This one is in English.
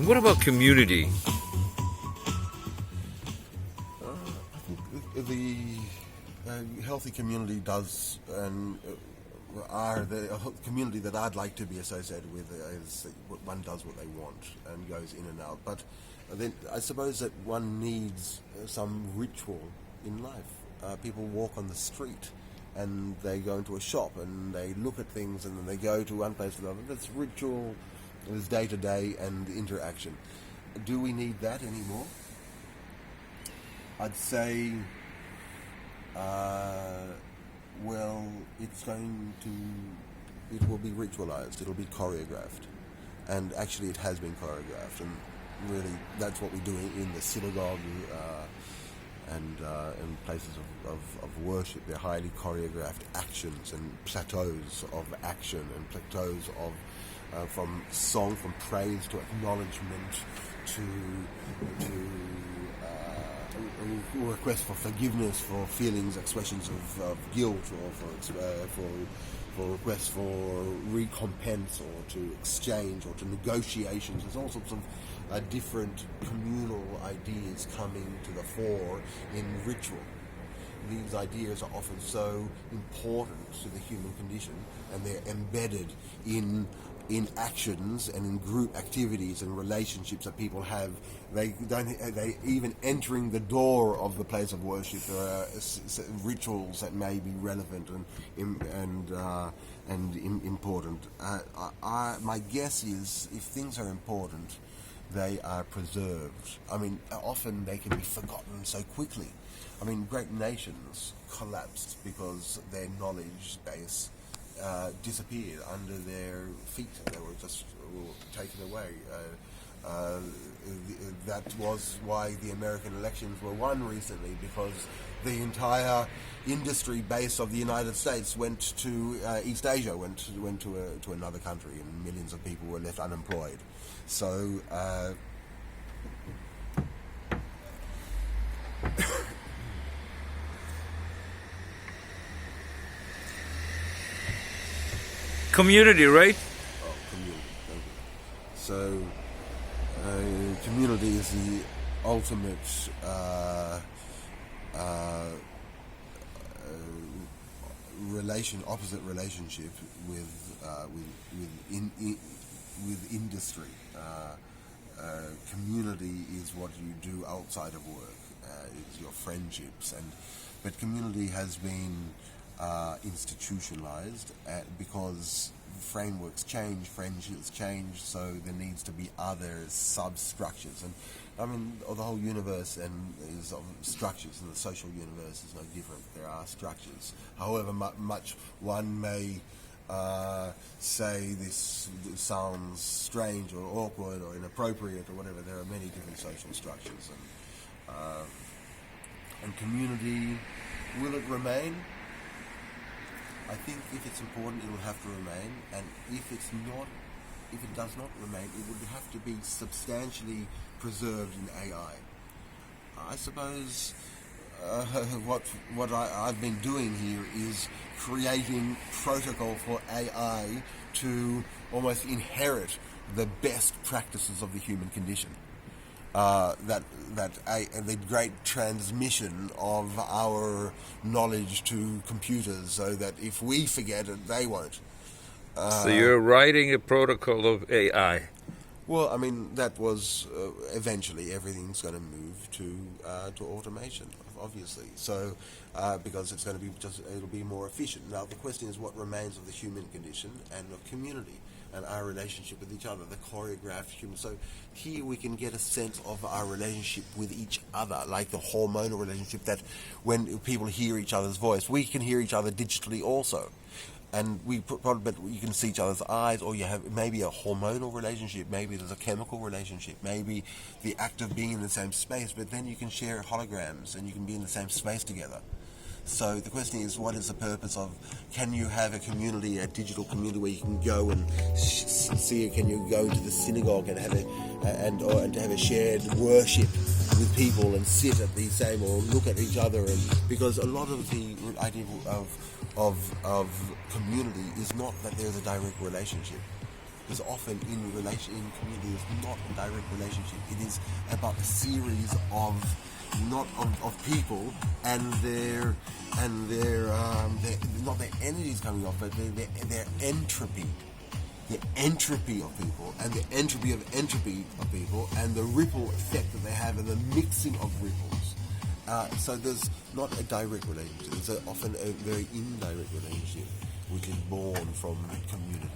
And what about community? I think the healthy community does, and are the community that I'd like to be associated with is one does what they want and goes in and out. But then I suppose that one needs some ritual in life. People walk on the street and they go into a shop and they look at things and then they go to one place to another. That's ritual. There's day-to-day and interaction. Do we need that anymore? I'd say, well, it will be ritualized, it'll be choreographed. And actually it has been choreographed, and really that's what we do in the synagogue and in places of worship. They're highly choreographed actions and plateaus of action and plateaus of from song, from praise to acknowledgement to request for forgiveness for feelings, expressions of guilt, or for requests for recompense, or to exchange, or to negotiations. There's all sorts of different communal ideas coming to the fore in ritual. These ideas are often so important to the human condition, and they're embedded in actions and in group activities and relationships that people have. They even entering the door of the place of worship, there are rituals that may be relevant and important. My guess is, if things are important, they are preserved. I mean, often they can be forgotten so quickly. I mean, great nations collapsed because their knowledge base disappeared under their feet. They were just taken away. That was why the American elections were won recently, because the entire industry base of the United States went to East Asia, went to another country, and millions of people were left unemployed. So Community, right? Oh, community. Thank you. So, community is the ultimate opposite relationship with industry. Community is what you do outside of work. It's your friendships, but community has been institutionalized because frameworks change, friendships change, so there needs to be other substructures. And I mean, the whole universe is of structures, and the social universe is no different. There are structures. However much one may say this sounds strange or awkward or inappropriate or whatever, there are many different social structures. And community, will it remain? I think if it's important, it will have to remain, and if it does not remain, it would have to be substantially preserved in AI. I suppose what I've been doing here is creating protocol for AI to almost inherit the best practices of the human condition. The great transmission of our knowledge to computers, so that if we forget it, they won't. So you're writing a protocol of AI. Well, I mean, that was eventually everything's going to move to automation, obviously. So because it's going to be it'll be more efficient. Now the question is, what remains of the human condition and of community and our relationship with each other, the choreographed human. So here we can get a sense of our relationship with each other, like the hormonal relationship, that when people hear each other's voice, we can hear each other digitally also. And but you can see each other's eyes, or you have maybe a hormonal relationship, maybe there's a chemical relationship, maybe the act of being in the same space, but then you can share holograms and you can be in the same space together. So the question is, what is the purpose of, can you have a community, a digital community where you can go and see it? Can you go into the synagogue and have and to have a shared worship with people and sit at the same, or look at each other? And because a lot of the idea of community is not that there's a direct relationship. because often in community is not a direct relationship. It is about a series of people and their not their energies coming off, but their entropy. The entropy of people and the entropy of people and the ripple effect that they have and the mixing of ripples. So there's not a direct relationship. There's often a very indirect relationship which is born from community.